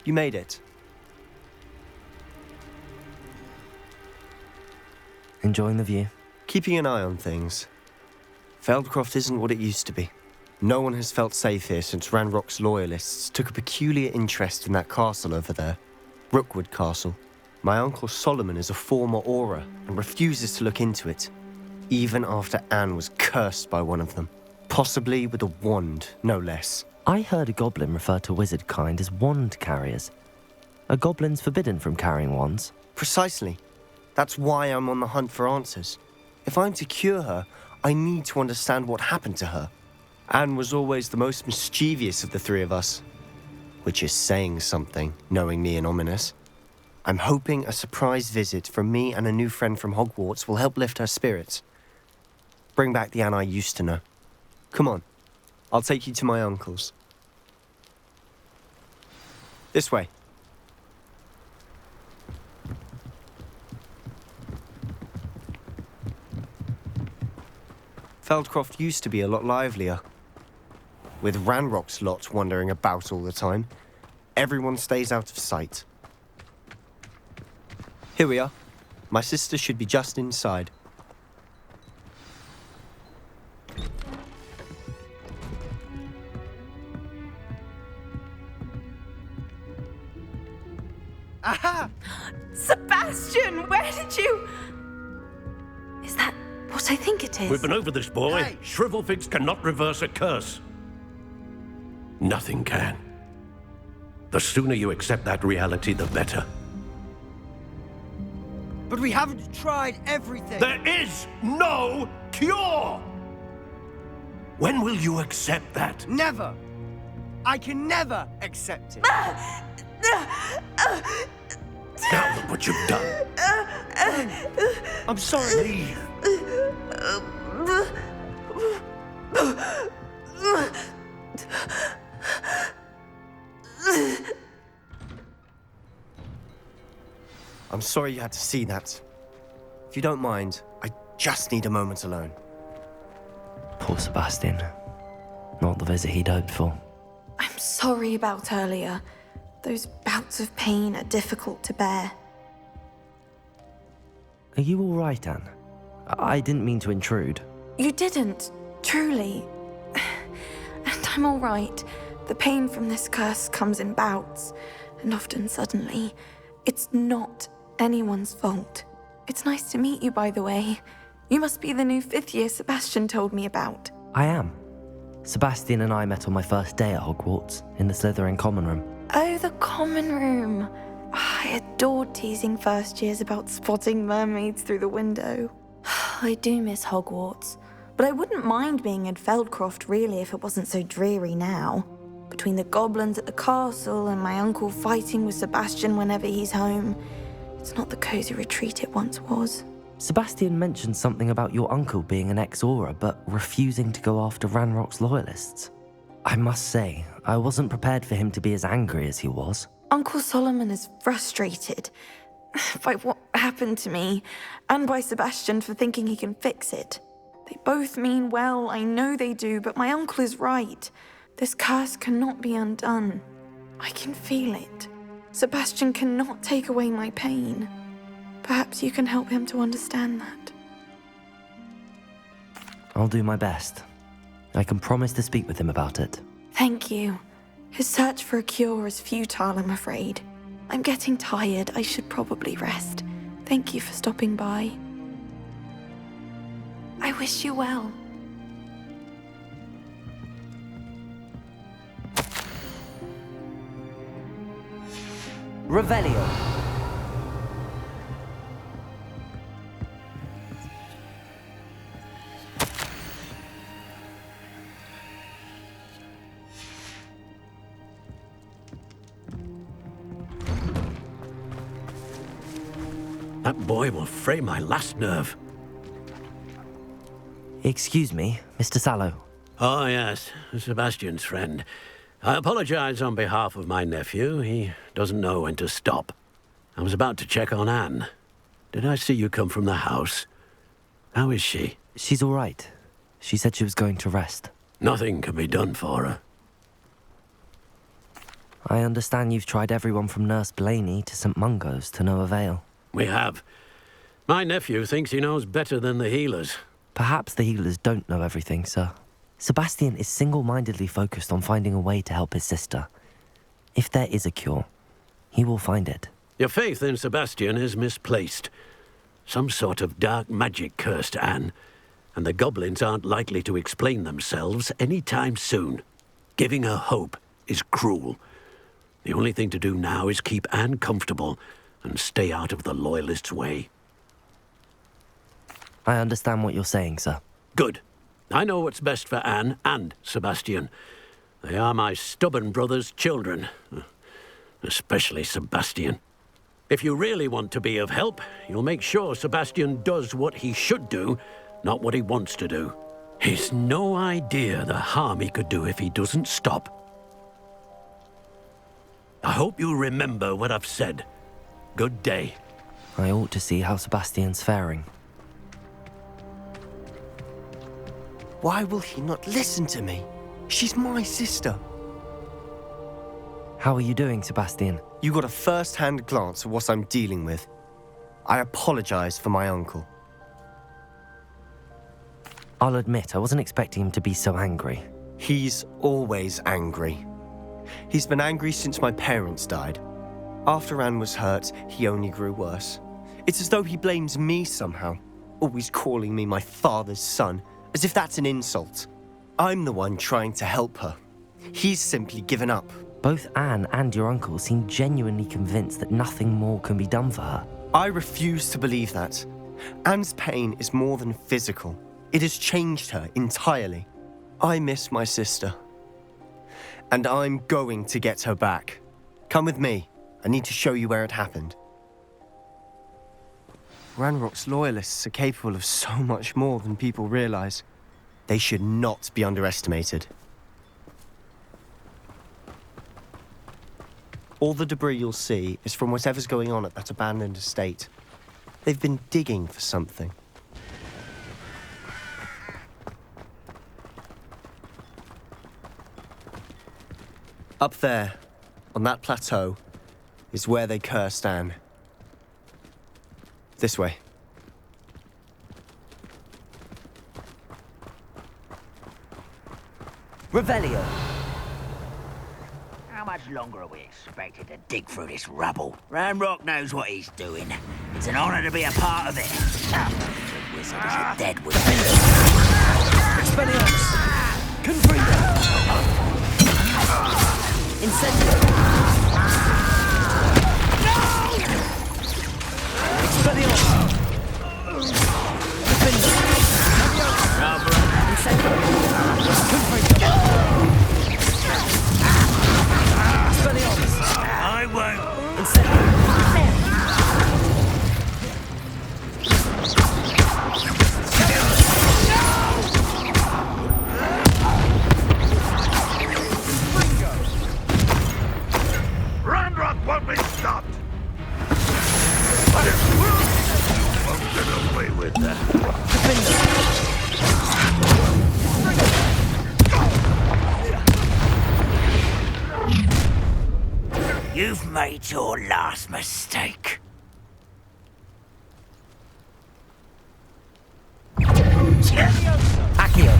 You made it. Enjoying the view? Keeping an eye on things. Feldcroft isn't what it used to be. No one has felt safe here since Ranrock's loyalists took a peculiar interest in that castle over there. Rookwood Castle. My uncle Solomon is a former Auror and refuses to look into it, even after Anne was cursed by one of them. Possibly with a wand, no less. I heard a goblin refer to wizard kind as wand carriers. Are goblins forbidden from carrying wands? Precisely. That's why I'm on the hunt for answers. If I'm to cure her, I need to understand what happened to her. Anne was always the most mischievous of the three of us. Which is saying something, knowing me and Ominous. I'm hoping a surprise visit from me and a new friend from Hogwarts will help lift her spirits. Bring back the Anne I used to know. Come on, I'll take you to my uncle's. This way. Feldcroft used to be a lot livelier. With Ranrock's lot wandering about all the time, everyone stays out of sight. Here we are. My sister should be just inside. Aha! Sebastian, where did you... Is that what I think it is? We've been over this, boy. Hey! Shrivelfigs cannot reverse a curse. Nothing can. The sooner you accept that reality, the better. But we haven't tried everything. There is no cure! When will you accept that? Never. I can never accept it. Now look what you've done. I'm sorry. Leave. I'm sorry you had to see that. If you don't mind, I just need a moment alone. Poor Sebastian. Not the visit he'd hoped for. I'm sorry about earlier. Those bouts of pain are difficult to bear. Are you all right, Anne? I didn't mean to intrude. You didn't, truly. And I'm all right. The pain from this curse comes in bouts, and often suddenly. It's not anyone's fault. It's nice to meet you, by the way. You must be the new 5th year Sebastian told me about. I am. Sebastian and I met on my first day at Hogwarts, in the Slytherin common room. Oh, the common room. I adored teasing first years about spotting mermaids through the window. I do miss Hogwarts, but I wouldn't mind being in Feldcroft really if it wasn't so dreary now. Between the goblins at the castle and my uncle fighting with Sebastian whenever he's home, it's not the cozy retreat it once was. Sebastian mentioned something about your uncle being an ex-Auror, but refusing to go after Ranrock's loyalists. I must say, I wasn't prepared for him to be as angry as he was. Uncle Solomon is frustrated by what happened to me, and by Sebastian for thinking he can fix it. They both mean well, I know they do, but my uncle is right. This curse cannot be undone. I can feel it. Sebastian cannot take away my pain. Perhaps you can help him to understand that. I'll do my best. I can promise to speak with him about it. Thank you. His search for a cure is futile, I'm afraid. I'm getting tired. I should probably rest. Thank you for stopping by. I wish you well. Revelio. That boy will fray my last nerve. Excuse me, Mr. Sallow. Oh, yes, Sebastian's friend. I apologize on behalf of my nephew. He doesn't know when to stop. I was about to check on Anne. Did I see you come from the house? How is she? She's all right. She said she was going to rest. Nothing can be done for her. I understand you've tried everyone from Nurse Blaney to St. Mungo's to no avail. We have. My nephew thinks he knows better than the healers. Perhaps the healers don't know everything, sir. Sebastian is single-mindedly focused on finding a way to help his sister. If there is a cure, he will find it. Your faith in Sebastian is misplaced. Some sort of dark magic cursed Anne, and the goblins aren't likely to explain themselves any time soon. Giving her hope is cruel. The only thing to do now is keep Anne comfortable and stay out of the Loyalists' way. I understand what you're saying, sir. Good. I know what's best for Anne and Sebastian. They are my stubborn brother's children. Especially Sebastian. If you really want to be of help, you'll make sure Sebastian does what he should do, not what he wants to do. He's no idea the harm he could do if he doesn't stop. I hope you remember what I've said. Good day. I ought to see how Sebastian's faring. Why will he not listen to me? She's my sister. How are you doing, Sebastian? You got a first-hand glance at what I'm dealing with. I apologize for my uncle. I'll admit, I wasn't expecting him to be so angry. He's always angry. He's been angry since my parents died. After Anne was hurt, he only grew worse. It's as though he blames me somehow, always calling me my father's son, as if that's an insult. I'm the one trying to help her. He's simply given up. Both Anne and your uncle seem genuinely convinced that nothing more can be done for her. I refuse to believe that. Anne's pain is more than physical. It has changed her entirely. I miss my sister. And I'm going to get her back. Come with me. I need to show you where it happened. Ranrock's Loyalists are capable of so much more than people realize. They should not be underestimated. All the debris you'll see is from whatever's going on at that abandoned estate. They've been digging for something. Up there, on that plateau, is where they cursed Anne. This way. Revelio! How much longer are we expected to dig through this rubble? Ranrock knows what he's doing. It's an honor to be a part of it. The wizard is a dead wizard. Expelliarmus! Confringo! Incendio! Expelliarmus! Defender! Incendio! Confringo! Expelliarmus! I won't. Incendio! Ranrock won't be stopped. But it will. You won't get away with that. You've made your last mistake. Accio!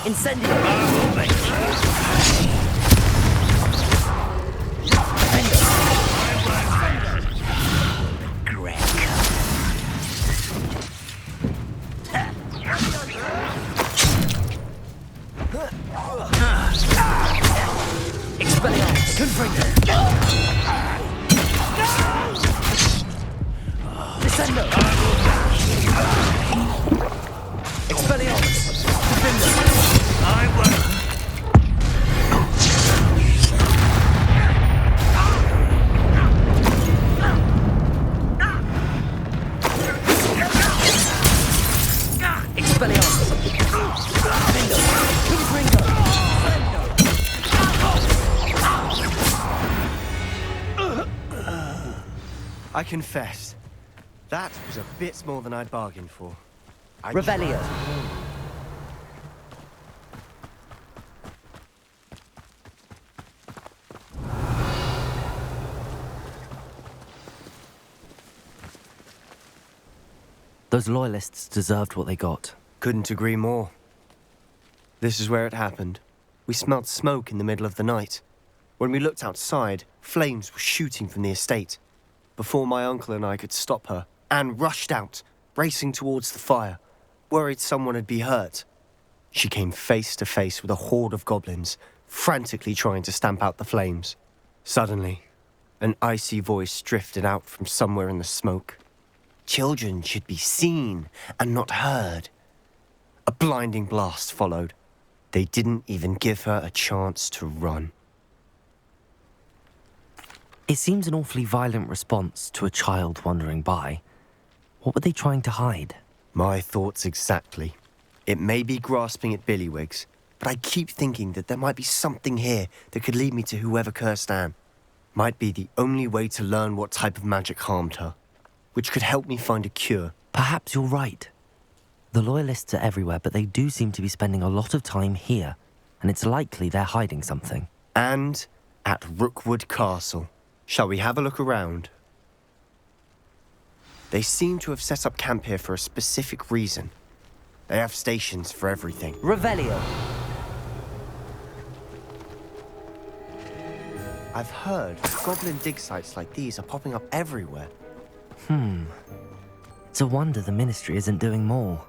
Incendio! Expelliarmus! Confringo! Descendo! Expelliarmus! Defender! I won't. I confess, that was a bit more than I'd bargained for. Revelio. Those loyalists deserved what they got. Couldn't agree more. This is where it happened. We smelled smoke in the middle of the night. When we looked outside, flames were shooting from the estate. Before my uncle and I could stop her, Anne rushed out, racing towards the fire, worried someone had been hurt. She came face to face with a horde of goblins, frantically trying to stamp out the flames. Suddenly, an icy voice drifted out from somewhere in the smoke. Children should be seen and not heard. A blinding blast followed. They didn't even give her a chance to run. It seems an awfully violent response to a child wandering by. What were they trying to hide? My thoughts exactly. It may be grasping at Billywigs, but I keep thinking that there might be something here that could lead me to whoever cursed Anne. Might be the only way to learn what type of magic harmed her, which could help me find a cure. Perhaps you're right. The Loyalists are everywhere, but they do seem to be spending a lot of time here, and it's likely they're hiding something. And at Rookwood Castle. Shall we have a look around? They seem to have set up camp here for a specific reason. They have stations for everything. Revelio. I've heard goblin dig sites like these are popping up everywhere. It's a wonder the Ministry isn't doing more.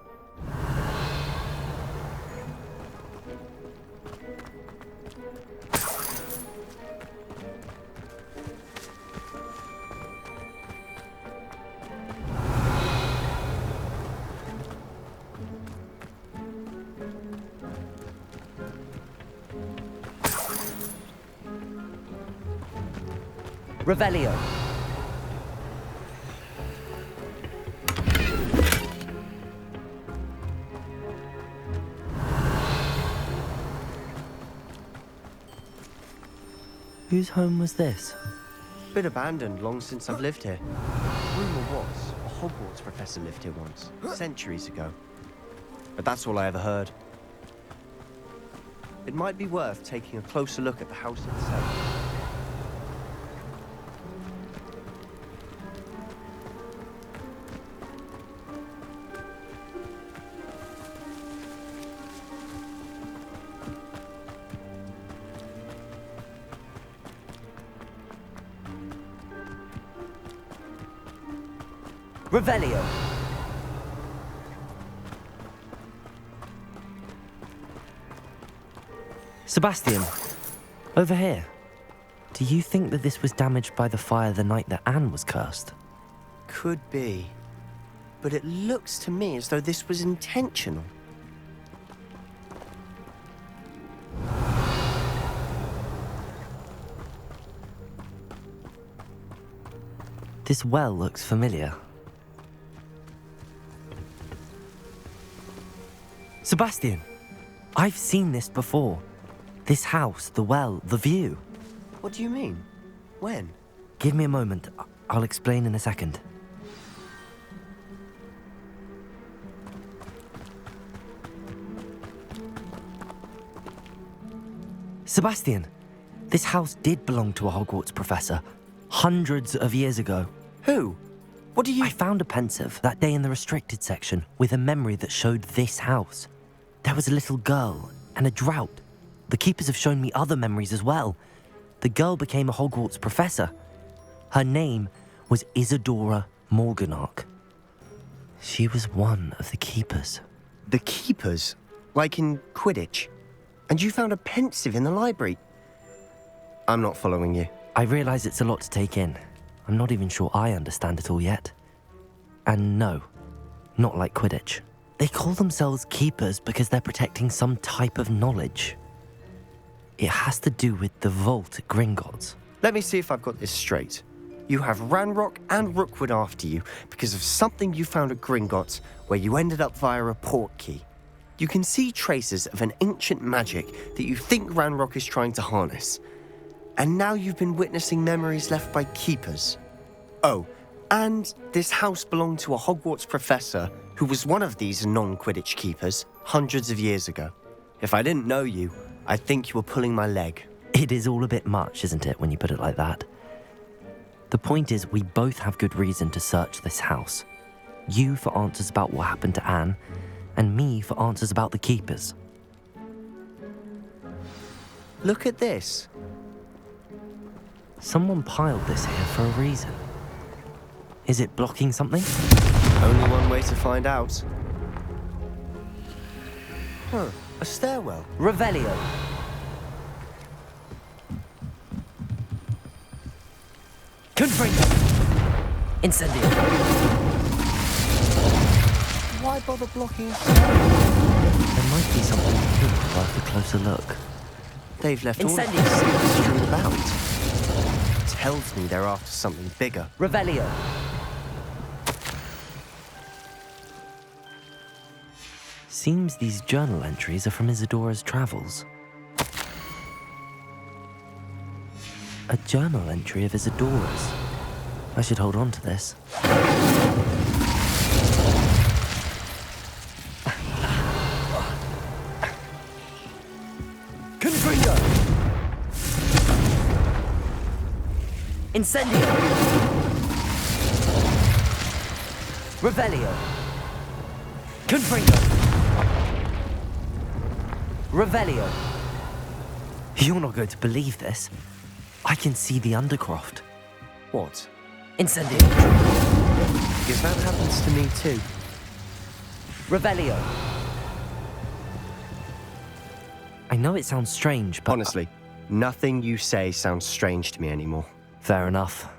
Revelio. Whose home was this? Been abandoned long since I've lived here. Rumour was a Hogwarts professor lived here once, centuries ago. But that's all I ever heard. It might be worth taking a closer look at the house itself. Revelio. Sebastian, over here. Do you think that this was damaged by the fire the night that Anne was cursed? Could be. But it looks to me as though this was intentional. This well looks familiar. Sebastian, I've seen this before. This house, the well, the view. What do you mean? When? Give me a moment. I'll explain in a second. Sebastian, this house did belong to a Hogwarts professor, hundreds of years ago. Who? What do you... I found a pensive that day in the restricted section with a memory that showed this house. There was a little girl and a drought. The keepers have shown me other memories as well. The girl became a Hogwarts professor. Her name was Isadora Morganach. She was one of the keepers. The keepers? Like in Quidditch? And you found a pensive in the library? I'm not following you. I realize it's a lot to take in. I'm not even sure I understand it all yet. And no, not like Quidditch. They call themselves keepers because they're protecting some type of knowledge. It has to do with the vault at Gringotts. Let me see if I've got this straight. You have Ranrock and Rookwood after you because of something you found at Gringotts where you ended up via a port key. You can see traces of an ancient magic that you think Ranrock is trying to harness. And now you've been witnessing memories left by keepers. Oh, And this house belonged to a Hogwarts professor who was one of these non-Quidditch keepers hundreds of years ago. If I didn't know you, I'd think you were pulling my leg. It is all a bit much, isn't it, when you put it like that? The point is, we both have good reason to search this house. You for answers about what happened to Anne, and me for answers about the keepers. Look at this. Someone piled this here for a reason. Is it blocking something? Only one way to find out. Huh, a stairwell. Revelio. Confringo. Incendio. Why bother blocking us? There might be something here worth a closer look. They've left all of Incendio. these secrets strewn about. Tells me they're after something bigger. Revelio. Seems these journal entries are from Isadora's travels. A journal entry of Isadora's. I should hold on to this. Confringo! Incendio! Revelio! Confringo! Revelio! You're not going to believe this. I can see the Undercroft. What? Incendio! Because that happens to me too. Revelio! I know it sounds strange, but... Honestly, nothing you say sounds strange to me anymore. Fair enough.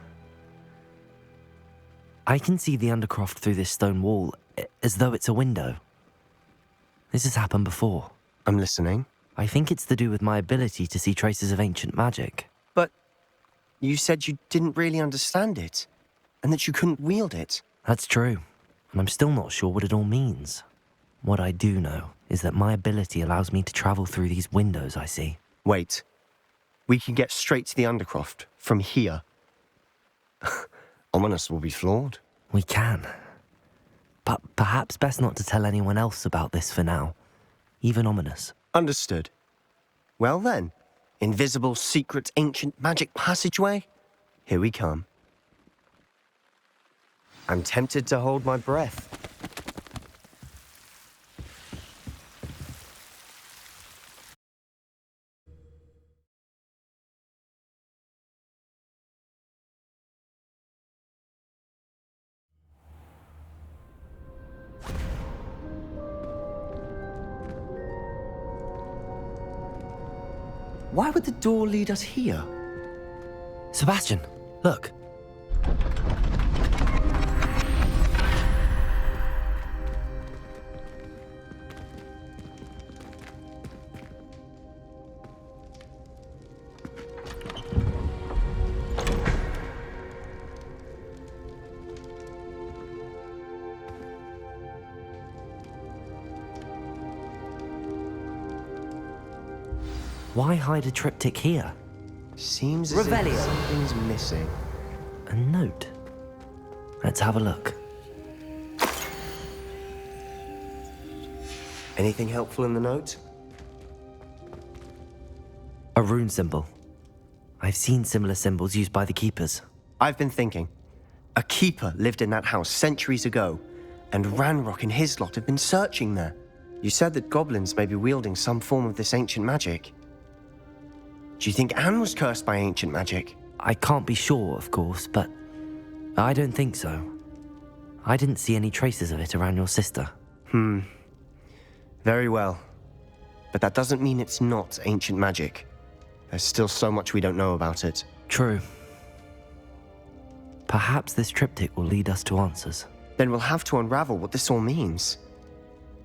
I can see the Undercroft through this stone wall, as though it's a window. This has happened before. I'm listening. I think it's to do with my ability to see traces of ancient magic. But you said you didn't really understand it, and that you couldn't wield it. That's true, and I'm still not sure what it all means. What I do know is that my ability allows me to travel through these windows I see. Wait. We can get straight to the Undercroft from here. Ominous will be floored. We can. But perhaps best not to tell anyone else about this for now. Even Ominous. Understood. Well then, invisible, secret, ancient magic passageway? Here we come. I'm tempted to hold my breath. Why would the door lead us here? Sebastian, look. Why hide a triptych here? Seems as if Revelio. something's missing. A note. Let's have a look. Anything helpful in the note? A rune symbol. I've seen similar symbols used by the keepers. I've been thinking. A keeper lived in that house centuries ago, and Ranrock and his lot have been searching there. You said that goblins may be wielding some form of this ancient magic. Do you think Anne was cursed by ancient magic? I can't be sure, of course, but I don't think so. I didn't see any traces of it around your sister. Very well. But that doesn't mean it's not ancient magic. There's still so much we don't know about it. True. Perhaps this triptych will lead us to answers. Then we'll have to unravel what this all means.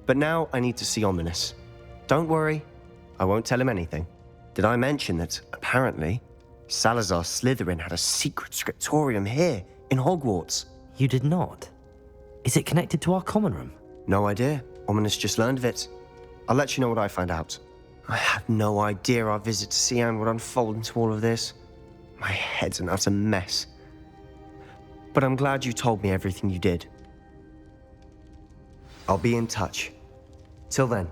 But now I need to see Ominous. Don't worry, I won't tell him anything. Did I mention that, apparently, Salazar Slytherin had a secret scriptorium here, in Hogwarts? You did not? Is it connected to our common room? No idea. Ominous just learned of it. I'll let you know what I find out. I had no idea our visit to Cian would unfold into all of this. My head's an utter mess. But But I'm glad you told me everything you did. I'll be in touch. Till then.